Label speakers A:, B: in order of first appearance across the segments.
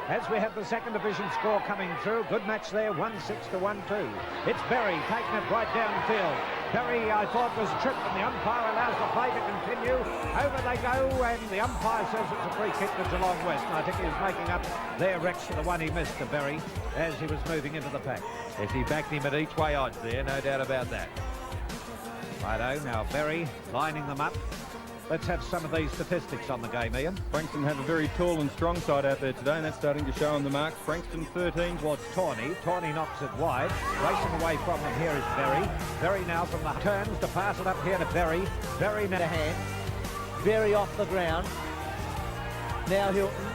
A: as we have the second division score coming through. Good match there, 1-6 to 1-2. It's Berry taking it right downfield. Berry, I thought, was tripped, and the umpire allows the play to continue. Over they go, and the umpire says it's a free kick to Geelong West. And I think he was making up their Rex for the one he missed to Berry as he was moving into the pack.
B: Yes, he backed him at each way odds there, no doubt about that.
A: Righto, now Berry lining them up. Let's have some of these statistics on the game, Ian.
C: Frankston have a very tall and strong side out there today, and that's starting to show on the mark. Frankston 13
A: towards Tawney. Tawney knocks it wide. Racing away from him here is Berry. Berry now from the turns to pass it up here to Berry. Berry now to hand.
D: Berry off the ground. Now Hilton.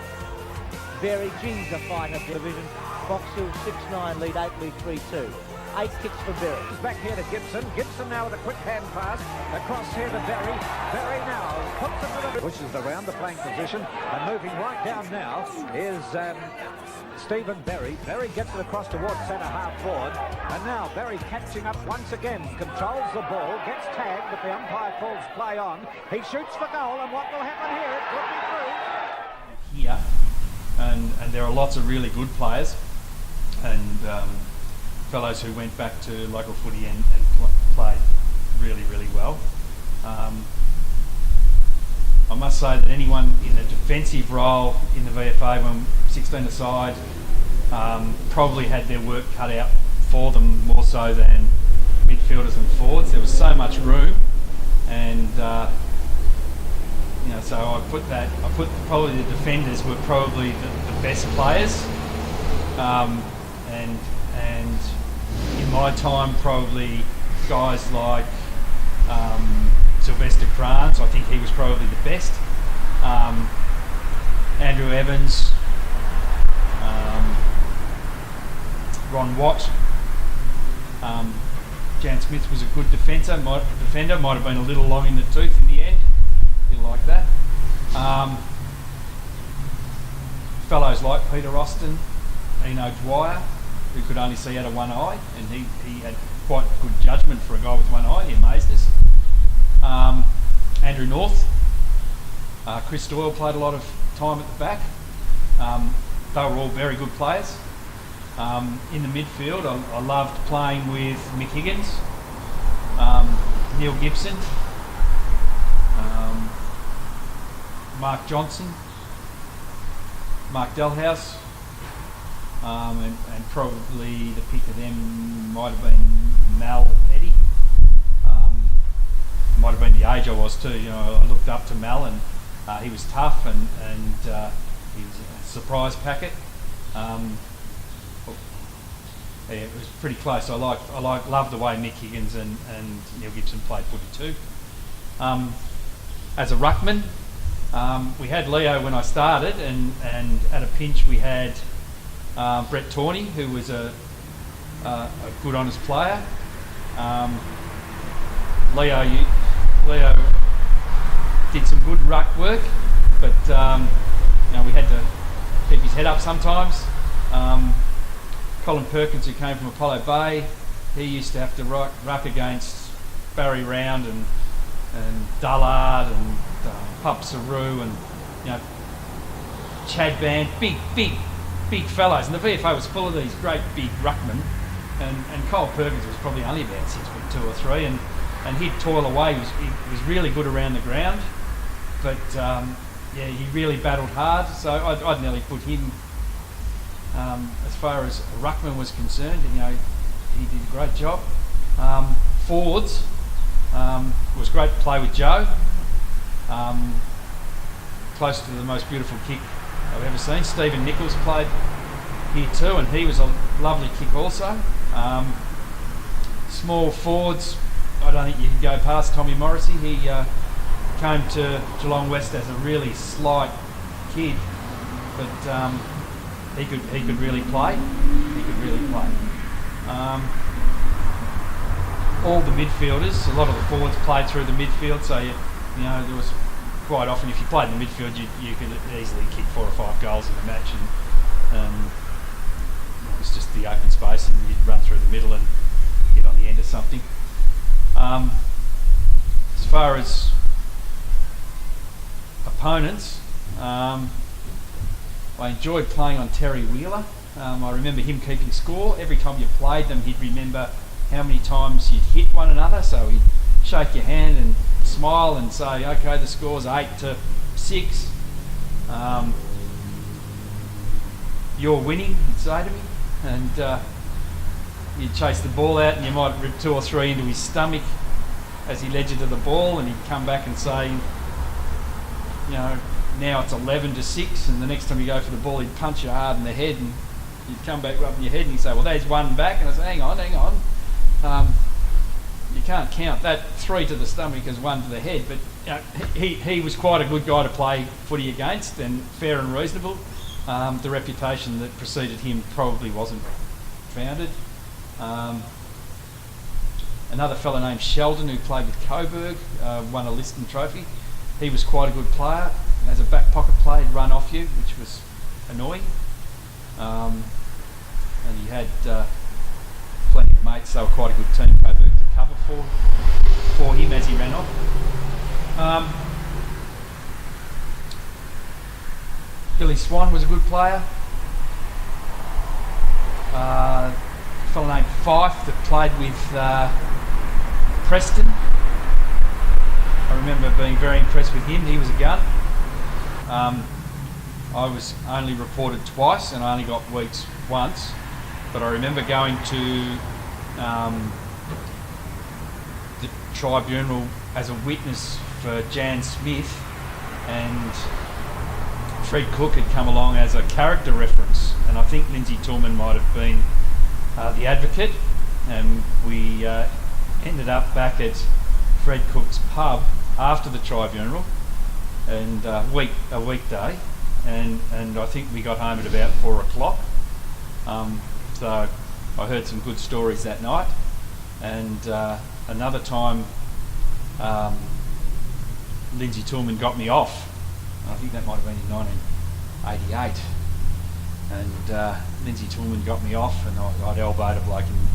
D: Berry, geez, a fight at division. Box Hill 6-9 lead, 8 lead 3-2. 8 kicks for Berry.
A: Back here to Gibson. Gibson now with a quick hand pass. Across here to Berry. Berry now puts it to the... Pushes around the playing position. And moving right down now is Stephen Berry. Berry gets it across towards centre half forward. And now Berry catching up once again. Controls the ball. Gets tagged, but the umpire calls play on. He shoots for goal, and what will happen here? It could be through.
E: Here. And there are lots of really good players. And... fellows who went back to local footy and played really, really well. I must say that anyone in a defensive role in the VFA when 16-a-side probably had their work cut out for them more so than midfielders and forwards. There was so much room, and you know, so I put probably the defenders were probably the best players, and in my time, probably guys like Sylvester Grant, I think he was probably the best. Andrew Evans, Ron Watt, Jan Smith was a good defender, might have been a little long in the tooth in the end, a little like that. Fellows like Peter Austin, Eno Dwyer, who could only see out of one eye, and he had quite good judgment for a guy with one eye. He amazed us. Andrew North, Chris Doyle played a lot of time at the back. They were all very good players. In the midfield, I loved playing with Mick Higgins, Neil Gibson, Mark Johnson, Mark Delhouse. And probably the pick of them might have been Mal Eddy. Might have been the age I was too. You know, I looked up to Mal, and he was tough, and he was a surprise packet. Yeah, it was pretty close. I loved the way Mick Higgins and Neil Gibson played footy too. As a ruckman, we had Leo when I started, and at a pinch we had Brett Tawney, who was a good, honest player. Leo did some good ruck work, but you know, we had to keep his head up sometimes. Colin Perkins, who came from Apollo Bay, he used to have to ruck against Barry Round and Dullard and Pup Saru and, you know, Chad Band, big fellows, and the VFA was full of these great big ruckmen, and Cole Perkins was probably only about 6'2" or 3", and he'd toil away. He was really good around the ground, but yeah, he really battled hard. So I'd nearly put him as far as a ruckman was concerned. You know, he did a great job. Forwards, it was great to play with Joe. Close to the most beautiful kick I've ever seen. Stephen Nichols played here too, and he was a lovely kick also. Small forwards, I don't think you can go past Tommy Morrissey. He came to Geelong West as a really slight kid, but he could really play. All the midfielders, a lot of the forwards played through the midfield, so you know, there was quite often, if you played in the midfield, you could easily kick 4 or 5 goals in a match, and it was just the open space, and you'd run through the middle and get on the end of something. As far as opponents, I enjoyed playing on Terry Wheeler. I remember him keeping score. Every time you played them, he'd remember how many times you'd hit one another, so he'd shake your hand and smile and say, okay, the score's 8-6. You're winning, he'd say to me. And you'd chase the ball out and you might rip 2 or 3 into his stomach as he led you to the ball, and he'd come back and say, you know, now it's 11-6, and the next time you go for the ball, he'd punch you hard in the head, and you'd come back rubbing your head, and he'd say, well, there's 1 back. And I say, hang on. You can't count that. 3 to the stomach is 1 to the head. But he was quite a good guy to play footy against, and fair and reasonable. The reputation that preceded him probably wasn't founded. Another fellow named Sheldon, who played with Coburg, won a Liston trophy. He was quite a good player. As a back pocket player, he'd run off you, which was annoying. And he had plenty of mates. They were quite a good team, Coburg, to cover for him as he ran off. Billy Swan was a good player. A fellow named Fife that played with Preston. I remember being very impressed with him. He was a gun. I was only reported twice and I only got weeks once, but I remember going to the tribunal as a witness for Jan Smith, and Fred Cook had come along as a character reference, and I think Lindsay Tillman might have been the advocate, and we ended up back at Fred Cook's pub after the tribunal, and a weekday, and I think we got home at about 4 o'clock. So I heard some good stories that night, and another time Lindsay Tillman got me off. I think that might have been in 1988, and Lindsay Tillman got me off, and I'd elbowed a bloke, and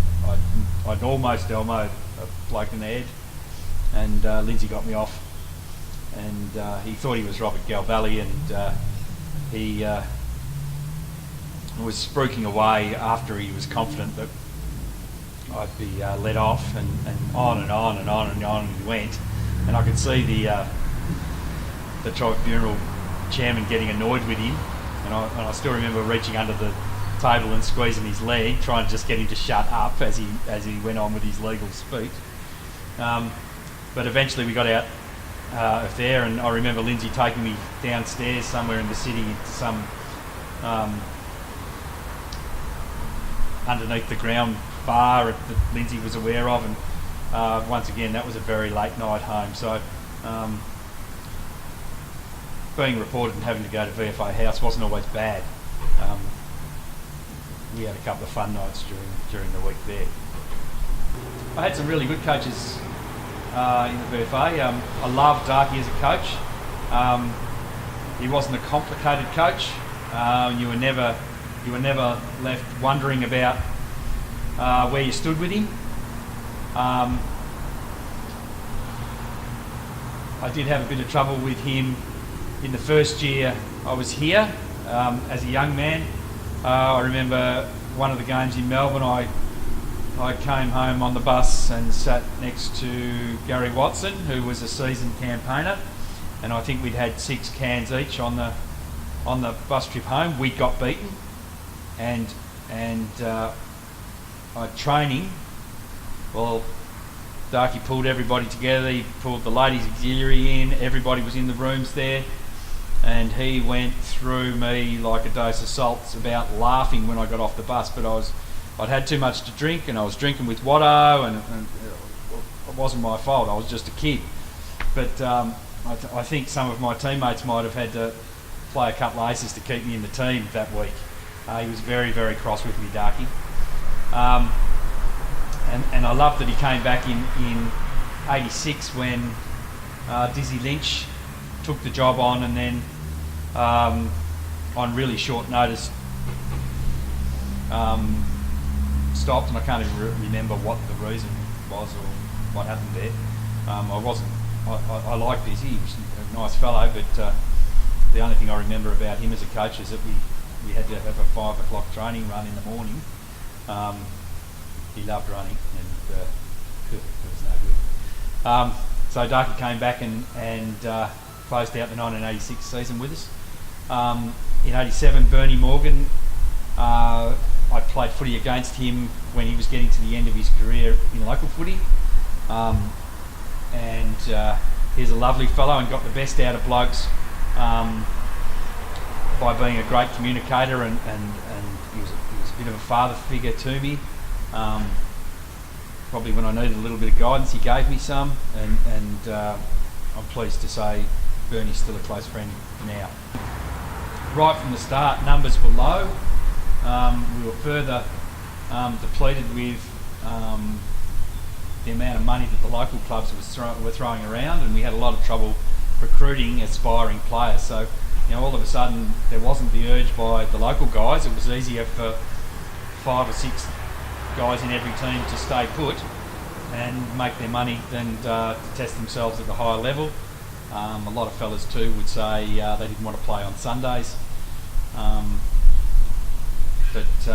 E: I'd almost elbowed a bloke in the head, and Lindsay got me off, and he thought he was Robert Galbally, and he was spruiking away after he was confident that I'd be let off, and on and on and on and on he went, and I could see the tribunal chairman getting annoyed with him, and I still remember reaching under the table and squeezing his leg, trying to just get him to shut up as he went on with his legal speech. But eventually we got out of there, and I remember Lindsay taking me downstairs somewhere in the city into some underneath the ground bar that Lindsay was aware of, and once again that was a very late night home. So being reported and having to go to VFA House wasn't always bad. We had a couple of fun nights during the week there. I had some really good coaches in the VFA. I loved Darky as a coach. He wasn't a complicated coach. You were never left wondering about where you stood with him. I did have a bit of trouble with him in the first year I was here as a young man. I remember one of the games in Melbourne, I came home on the bus and sat next to Gary Watson, who was a seasoned campaigner, and I think we'd had 6 cans each on the bus trip home. We got beaten, and training, well, Darky pulled everybody together. He pulled the ladies auxiliary in, everybody was in the rooms there, and he went through me like a dose of salts about laughing when I got off the bus. But I'd had too much to drink, and I was drinking with Watto, and it wasn't my fault. I was just a kid. But I think some of my teammates might have had to play a couple of aces to keep me in the team that week. He was very, very cross with me, Darky. And I loved that he came back in '86 when Dizzy Lynch took the job on, and then on really short notice stopped, and I can't even remember what the reason was or what happened there. I liked Dizzy. He was a nice fellow, but the only thing I remember about him as a coach is that we we had to have a 5 o'clock training run in the morning. He loved running, and it was no good. So Darky came back and closed out the 1986 season with us. In 87, Bernie Morgan, I played footy against him when he was getting to the end of his career in local footy. And he's a lovely fellow and got the best out of blokes by being a great communicator, and he was a bit of a father figure to me. Probably when I needed a little bit of guidance, he gave me some, and I'm pleased to say Bernie's still a close friend now. Right from the start, numbers were low. We were further depleted with the amount of money that the local clubs were throwing around, and we had a lot of trouble recruiting aspiring players. So, all of a sudden there wasn't the urge by the local guys. It was easier for 5 or 6 guys in every team to stay put and make their money than to test themselves at the higher level. A lot of fellas too would say they didn't want to play on Sundays. But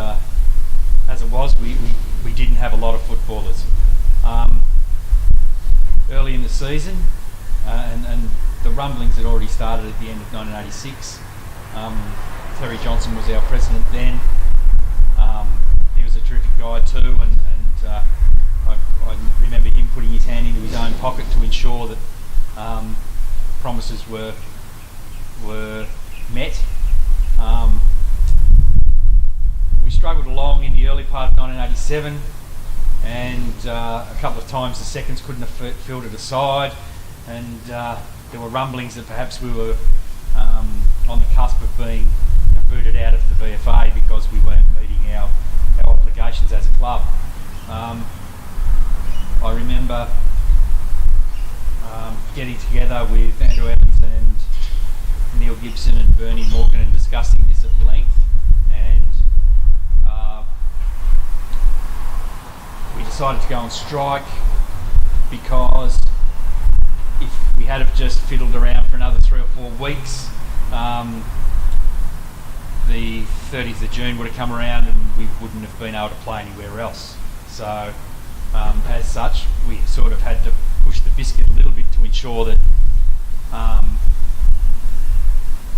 E: as it was, we didn't have a lot of footballers. Early in the season, and the rumblings had already started at the end of 1986. Terry Johnson was our president then. He was a terrific guy too, and I remember him putting his hand into his own pocket to ensure that promises were met. We struggled along in the early part of 1987, and a couple of times the seconds couldn't have filled it aside, and there were rumblings that perhaps we were on the cusp of being booted out of the VFA because we weren't meeting our obligations as a club. I remember getting together with Andrew Evans and Neil Gibson and Bernie Morgan and discussing this at length, and we decided to go on strike because if we had have just fiddled around for another 3 or 4 weeks, the 30th of June would have come around and we wouldn't have been able to play anywhere else. So as such, we sort of had to push the biscuit a little bit to ensure that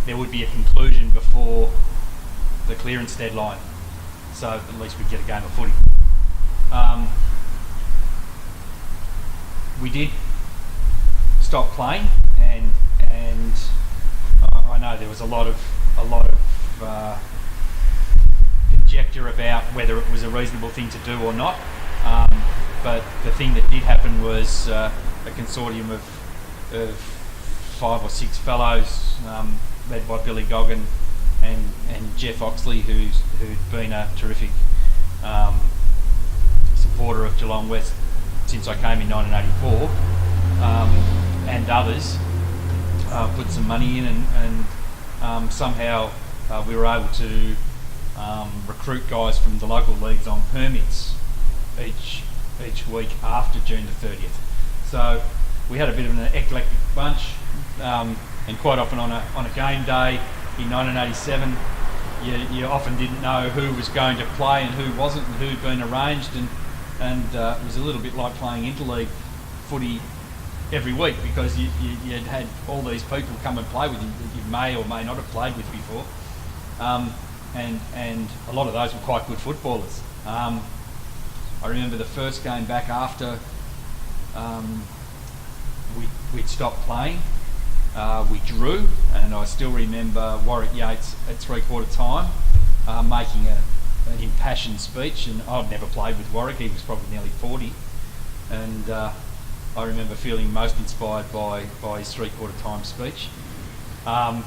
E: there would be a conclusion before the clearance deadline, so at least we'd get a game of footy. We did stop playing, and I know there was a lot of conjecture about whether it was a reasonable thing to do or not. But the thing that did happen was a consortium of 5 or 6 fellows, led by Billy Goggin and Jeff Oxley, who'd been a terrific supporter of Geelong West since I came in 1984, and others, put some money in, and somehow we were able to recruit guys from the local leagues on permits each week after June the 30th. So we had a bit of an eclectic bunch, and quite often on a game day in 1987, you often didn't know who was going to play and who wasn't, and who'd been arranged, and it was a little bit like playing interleague footy every week, because you'd had all these people come and play with you that you may or may not have played with before, and a lot of those were quite good footballers. I remember the first game back after we'd stopped playing, we drew, and I still remember Warwick Yates at 3/4 time making an impassioned speech, and I'd never played with Warwick. He was probably nearly 40, and I remember feeling most inspired by his 3/4 time speech. And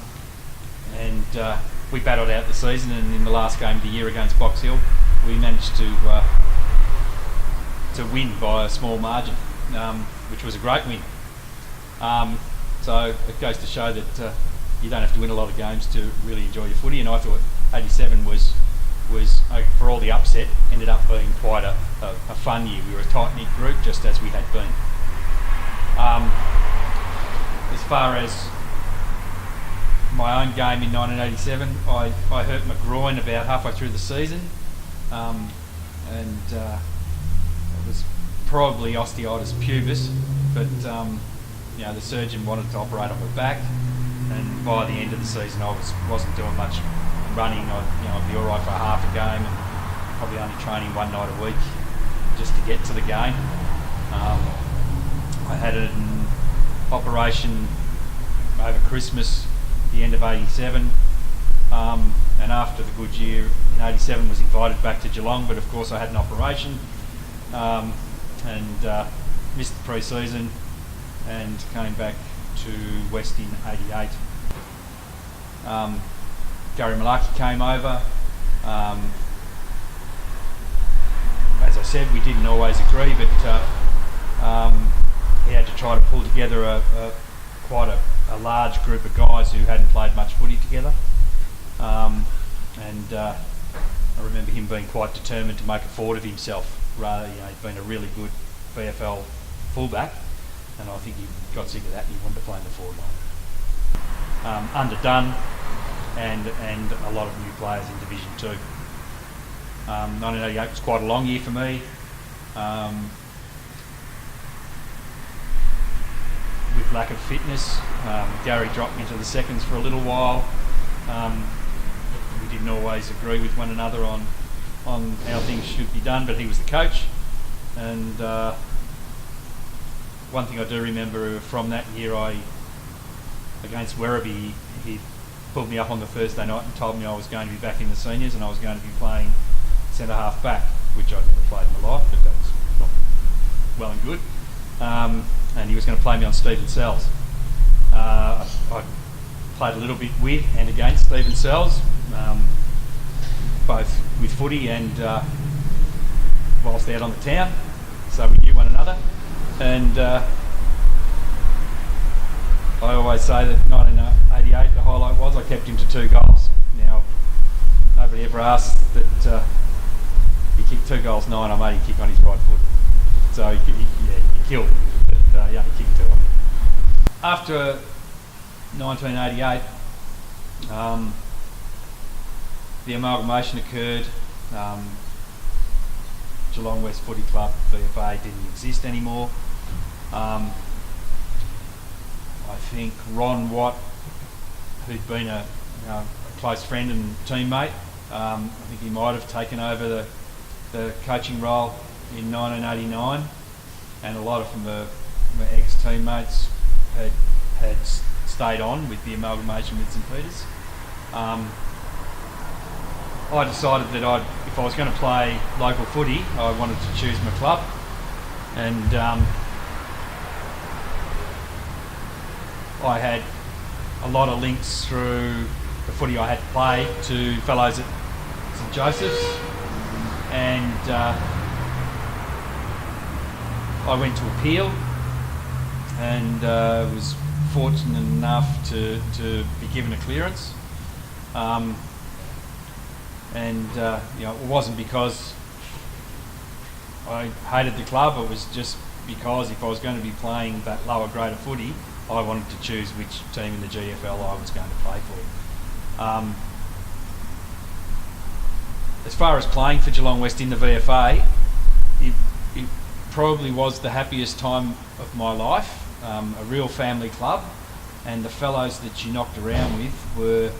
E: we battled out the season, and in the last game of the year against Box Hill, we managed to win by a small margin, which was a great win. So it goes to show that you don't have to win a lot of games to really enjoy your footy, and I thought 87 was for all the upset, ended up being quite a fun year. We were a tight-knit group, just as we had been. As far as my own game in 1987, I hurt my groin about halfway through the season, and it was probably osteitis pubis, but you know, the surgeon wanted to operate on my back, and by the end of the season I wasn't doing much running. I'd be all right for half a game, and probably only training one night a week just to get to the game. I had an operation over Christmas, the end of '87, and after the good year in '87 was invited back to Geelong, but of course I had an operation and missed the pre-season and came back to West in '88. Gary Malarkey came over. As I said, we didn't always agree, but he had to try to pull together quite a large group of guys who hadn't played much footy together. And I remember him being quite determined to make a forward of himself. Rather, he'd been a really good VFL fullback, and I think he got sick of that and he wanted to play in the forward line. Underdone, and a lot of new players in Division 2. 1988 was quite a long year for me. With lack of fitness, Gary dropped me into the seconds for a little while. We didn't always agree with one another on how things should be done, but he was the coach. And one thing I do remember from that year, against Werribee, he pulled me up on the Thursday night and told me I was going to be back in the seniors and I was going to be playing centre half back, which I'd never played in my life, but that was not well and good. And he was going to play me on Stephen Sells. I played a little bit with and against Stephen Sells, both with footy and whilst out on the town, so we knew one another. And I always say that 1988, the highlight was I kept him to 2 goals. Now, nobody ever asked that he kicked 2 goals 9, I made him kick on his right foot. So he killed him, but he kicked 2 on me. After 1988, the amalgamation occurred. Geelong West Footy Club, VFA, didn't exist anymore. I think Ron Watt, who'd been a close friend and teammate, I think he might have taken over the coaching role in 1989, and a lot of my ex-teammates had stayed on with the amalgamation with St Peters. I decided that if I was going to play local footy, I wanted to choose my club, and I had a lot of links through the footy I had to play to fellows at St.JOESPH'S, and I went to appeal and was fortunate enough to be given a clearance. It wasn't because I hated the club, it was just because if I was going to be playing that lower grade of footy, I wanted to choose which team in the GFL I was going to play for. As far as playing for Geelong West in the VFA, it probably was the happiest time of my life. A real family club, and the fellows that you knocked around with were,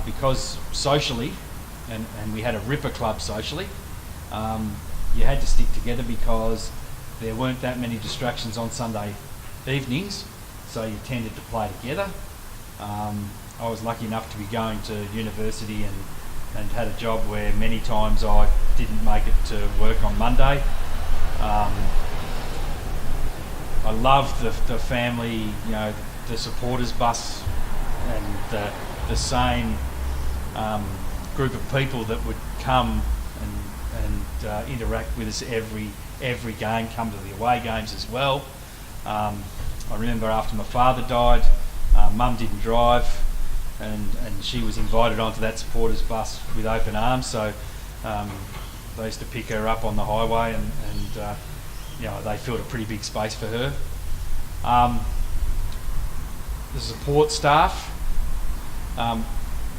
E: because socially, and we had a ripper club socially, you had to stick together because there weren't that many distractions on Sunday evenings, so you tended to play together. I was lucky enough to be going to university and had a job where many times I didn't make it to work on Monday. I loved the family, the supporters bus, and the same group of people that would come and interact with us every game, come to the away games as well. I remember after my father died, Mum didn't drive, and she was invited onto that supporters bus with open arms, so they used to pick her up on the highway, and they filled a pretty big space for her. The support staff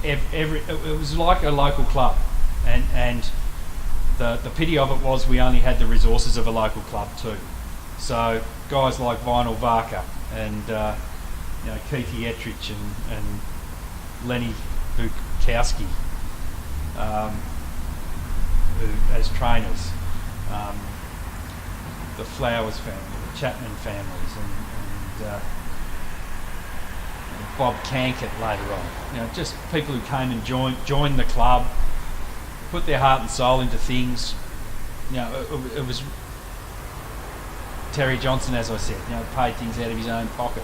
E: it was like a local club, and the pity of it was we only had the resources of a local club too. So guys like Vinyl Varka and Keithy Ettrich and Lenny Bukowski who, as trainers, the Flowers family, the Chapman families, and Bob Cankett later on. Just people who came and joined the club, put their heart and soul into things. It was Terry Johnson, as I said, paid things out of his own pocket.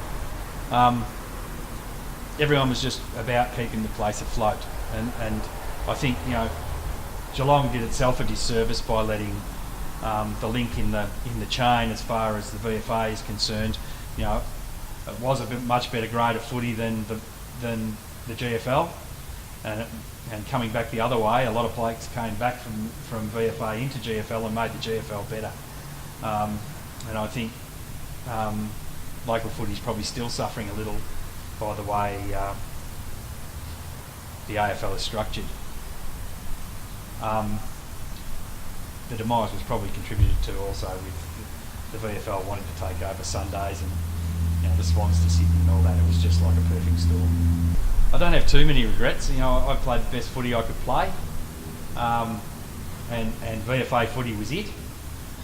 E: Everyone was just about keeping the place afloat, and I think Geelong did itself a disservice by letting the link in the chain as far as the VFA is concerned. It was a much better grade of footy than the GFL, and coming back the other way, a lot of blokes came back from VFA into GFL and made the GFL better. And I think local footy is probably still suffering a little by the way the AFL is structured. The demise was probably contributed to also with the VFL wanting to take over Sundays and the Swans to Sydney and all that. It was just like a perfect storm. I don't have too many regrets. I played the best footy I could play, and VFA footy was it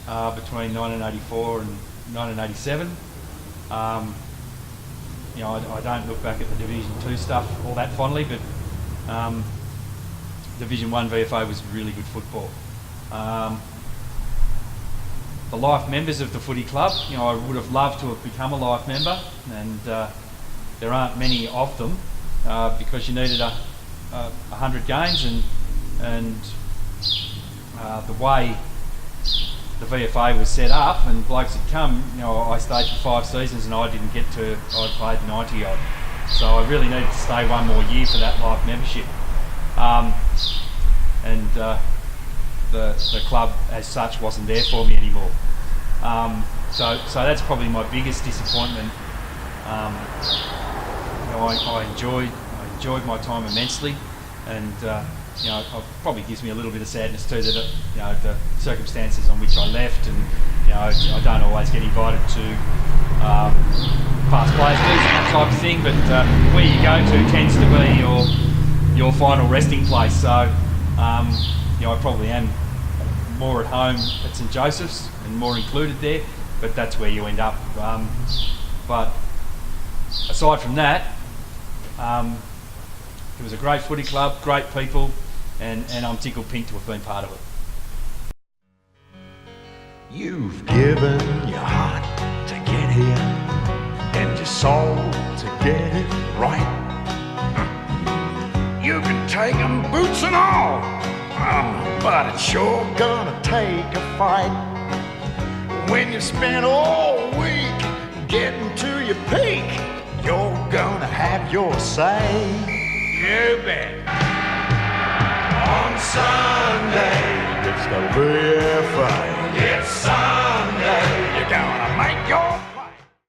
E: between 1984 and 1987. I don't look back at the Division 2 stuff all that fondly, but Division 1 VFA was really good football. The life members of the footy club, I would have loved to have become a life member, and there aren't many of them because you needed 100 games, and the way the VFA was set up and blokes had come, I stayed for 5 seasons and I played 90 odd. So I really needed to stay one more year for that life membership. And the club as such wasn't there for me anymore. So that's probably my biggest disappointment. I enjoyed my time immensely, and it probably gives me a little bit of sadness too that the circumstances on which I left, and I don't always get invited to past players meetings and that type of thing, but where you go to tends to be your final resting place. So I probably am more at home at St.JOESPH'S and more included there, but that's where you end up. But aside from that, it was a great footy club, great people, and I'm tickled pink to have been part of it.
F: You've given your heart to get here and your soul to get it right. You can take 'em boots and all, but it's sure gonna take a fight. When you spend all week getting to your peak, you're gonna have your say. You bet. On Sunday, it's the VFA. It's Sunday.